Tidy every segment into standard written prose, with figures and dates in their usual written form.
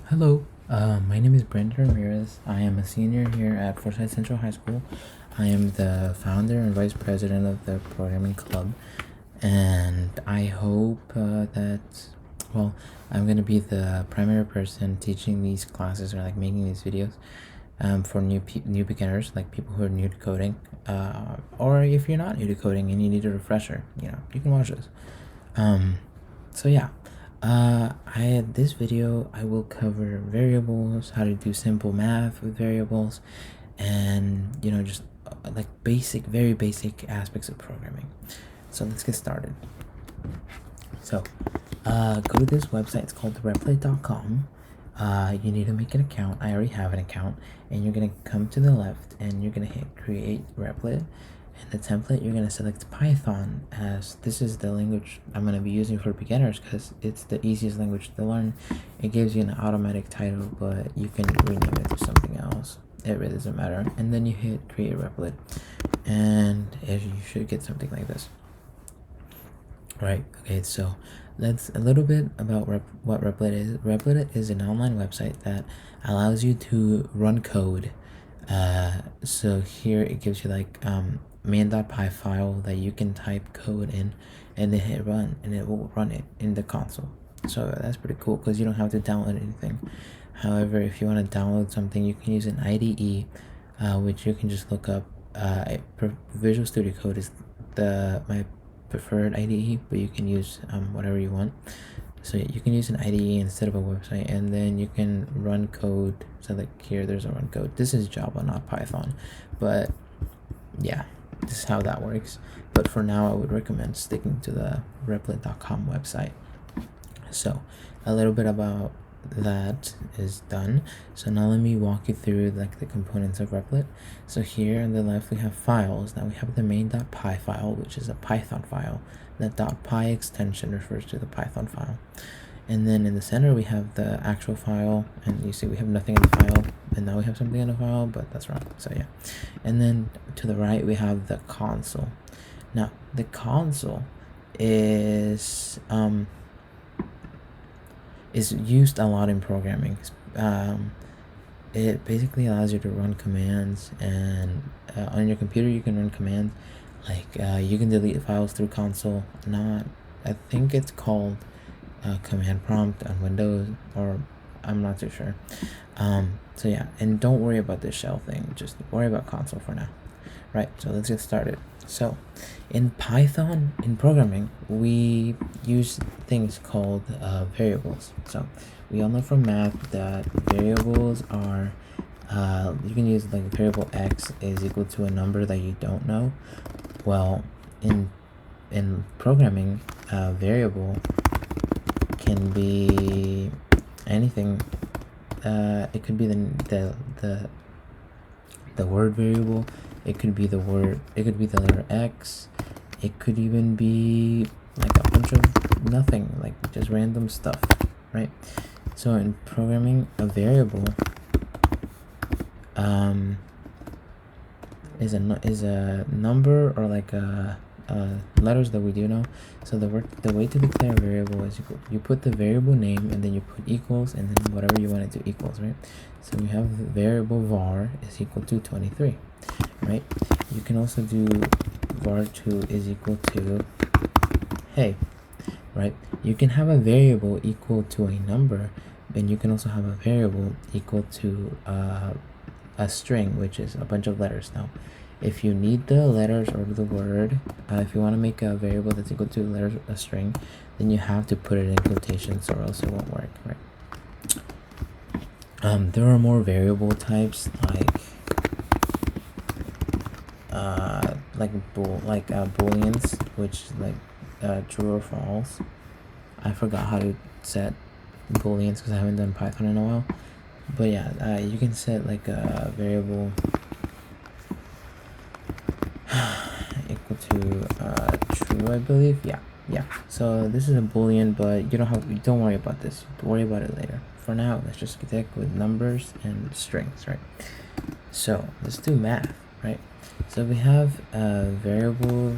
Hello, my name is Brandon Ramirez. I am a senior here at Forsyth Central High School. I am the founder and vice president of the programming club, and I hope I'm going to be the primary person teaching these classes or like making these videos for new beginners, like people who are new to coding, or if you're not new to coding and you need a refresher, you can watch this. So yeah, this video I will cover variables, how to do simple math with variables, and just like very basic aspects of programming. So let's get started. So go to this website. It's called replit.com. You need to make an account. I already have an account, and you're gonna come to the left and you're gonna hit create replit. And the template, you're going to select Python, as this is the language I'm going to be using for beginners because it's the easiest language to learn. It gives you an automatic title, but you can rename it to something else. It really doesn't matter. And then you hit create replit, and you should get something like this. Right, okay, so that's a little bit about what Replit is. Replit is an online website that allows you to run code. So here it gives you like main.py file that you can type code in and then hit run, and it will run it in the console. So that's pretty cool because you don't have to download anything. However, if you want to download something, you can use an IDE, which you can just look up. Visual Studio Code is my preferred IDE, but you can use whatever you want. So you can use an IDE instead of a website, and then you can run code. So like here, there's a run code. This is Java, not Python, but yeah, this is how that works. But for now, I would recommend sticking to the replit.com website. So a little bit about that is done. So now let me walk you through like the components of Replit. So here on the left we have files. Now we have the main.py file, which is a Python file. The .py extension refers to the Python file. And then in the center we have the actual file, and you see we have nothing in the file, and now we have something in the file, but that's wrong. So yeah. And then to the right we have the console. Now the console is used a lot in programming. It basically allows you to run commands, and on your computer you can run commands like you can delete files through console. I think it's called command prompt on Windows, or I'm not too sure. So yeah, and don't worry about this shell thing, just worry about console for now. Right, so let's get started. So in Python, in programming, we use things called variables. So we all know from math that variables are you can use like variable x is equal to a number that you don't know. Well, in programming, a variable can be anything. It could be the word variable. It could be the letter X. It could even be like a bunch of nothing, like just random stuff, right? So in programming, a variable is a number, or like letters that we do know. So the way to declare a variable is you put the variable name, and then you put equals, and then whatever you want it to equals, right? So we have variable var is equal to 23, right? You can also do var2 is equal to hey, right? You can have a variable equal to a number, and you can also have a variable equal to a string, which is a bunch of letters. Now if you need the letters or the word, if you want to make a variable that's equal to letters, a string, then you have to put it in quotations, or else it won't work, right? There are more variable types like booleans, which is like true or false. I forgot how to set booleans because I haven't done Python in a while. But yeah, you can set like a variable equal to true, I believe. Yeah. So this is a boolean, but don't worry about this. Worry about it later. For now, let's just stick with numbers and strings, right? So let's do math, right? So we have variable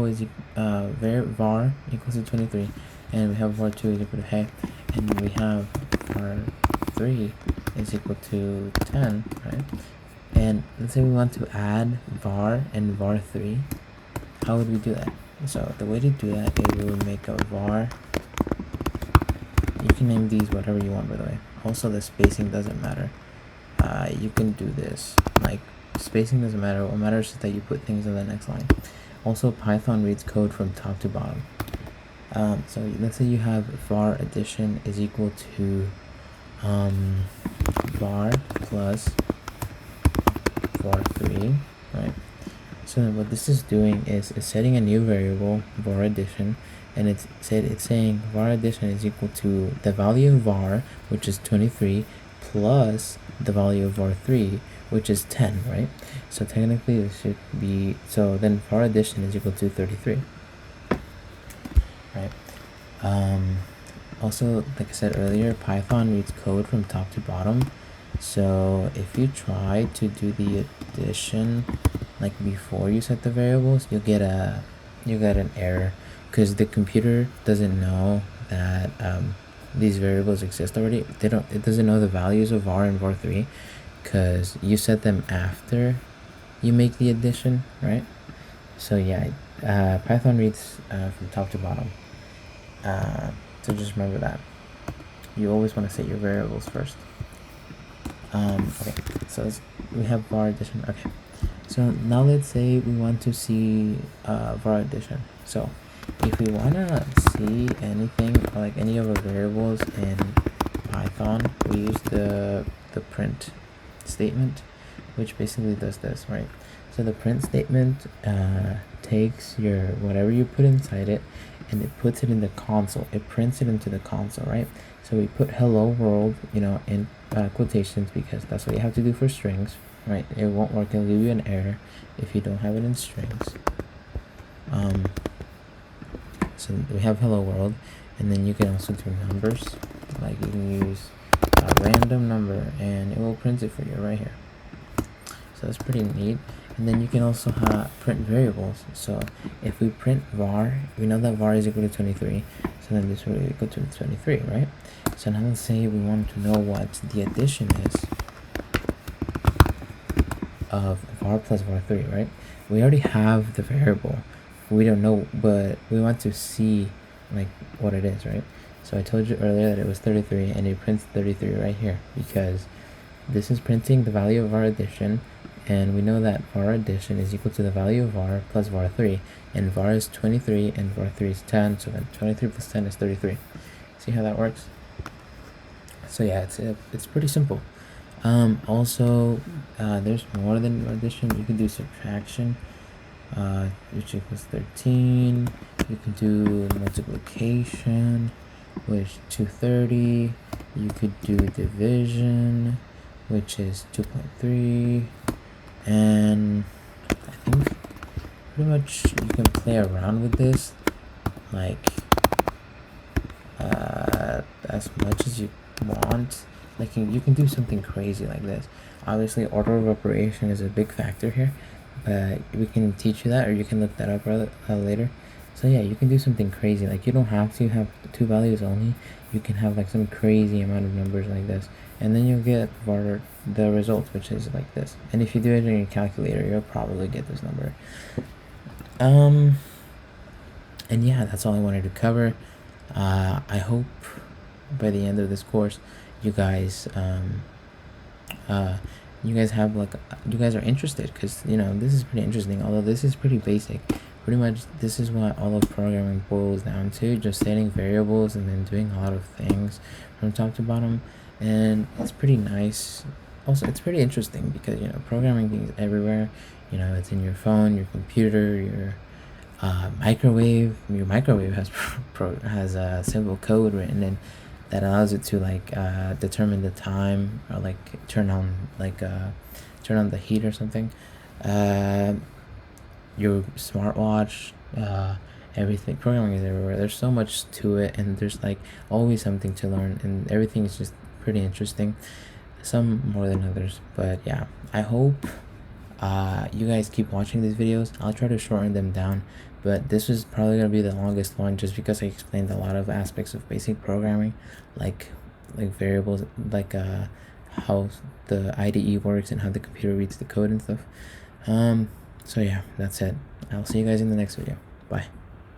is var equals to 23, and we have var2 is equal to hey, and we have var3 is equal to 10, right? And let's say we want to add var and var3. How would we do that? So the way to do that is we would make a var. You can name these whatever you want, by the way. Also, the spacing doesn't matter. You can do this, like, spacing doesn't matter. What matters is that you put things on the next line. Also, Python reads code from top to bottom. So let's say you have var addition is equal to var plus var3, right? So what this is doing is it's setting a new variable, var addition, and it's saying var addition is equal to the value of var, which is 23, plus the value of var3, which is 10, right? So technically it should be, so then var addition is equal to 33, right? Also, like I said earlier, Python reads code from top to bottom. So if you try to do the addition like before you set the variables, you'll get an error because the computer doesn't know that these variables exist already. It doesn't know the values of var and var3 because you set them after you make the addition, right? So yeah, Python reads from top to bottom. So just remember that you always want to set your variables first. Okay, so we have var addition. Okay, so now let's say we want to see var addition. So if we want to see anything like any of our variables in Python, we use the print statement, which basically does this, right? So the print statement takes your whatever you put inside it and it puts it in the console. It prints it into the console, right? So we put hello world, in quotations because that's what you have to do for strings, right? It won't work. It'll give you an error if you don't have it in strings. So we have hello world, and then you can also do numbers. Like you can use a random number and it will print it for you right here. So that's pretty neat. And then you can also print variables. So if we print var, we know that var is equal to 23. So then this will be equal to 23, right? So now let's say we want to know what the addition is of var plus var3, right? We already have the variable. We don't know, but we want to see like what it is, right? So I told you earlier that it was 33 and it prints 33 right here because this is printing the value of var addition, and we know that var addition is equal to the value of var plus var3, and var is 23 and var3 is 10, so then 23 plus 10 is 33. See how that works? So yeah, it's pretty simple. Also, there's more than addition. You can do subtraction, which equals 13. You can do multiplication, which 230. You could do division, which is 2.3, and I think pretty much you can play around with this like as much as you want. Like you can do something crazy like this. Obviously order of operation is a big factor here, but we can teach you that, or you can look that up later. So yeah, you can do something crazy. Like you don't have to have two values only. You can have like some crazy amount of numbers like this, and then you'll get the result, which is like this. And if you do it in your calculator, you'll probably get this number. And yeah, that's all I wanted to cover. I hope by the end of this course you guys you guys are interested, because this is pretty interesting, although this is pretty basic. Pretty much this is what all of programming boils down to, just setting variables and then doing a lot of things from top to bottom, and it's pretty nice. Also, it's pretty interesting because programming things everywhere. It's in your phone, your computer, your microwave. Your microwave has a simple code written in that allows it to determine the time, or turn on the heat or something. Your smartwatch, everything. Programming is everywhere. There's so much to it, and there's always something to learn, and everything is just pretty interesting, some more than others. But yeah, I hope You guys keep watching these videos. I'll try to shorten them down, but this is probably gonna be the longest one just because I explained a lot of aspects of basic programming, like variables, like how the IDE works and how the computer reads the code and stuff. So yeah, that's it. I'll see you guys in the next video. Bye.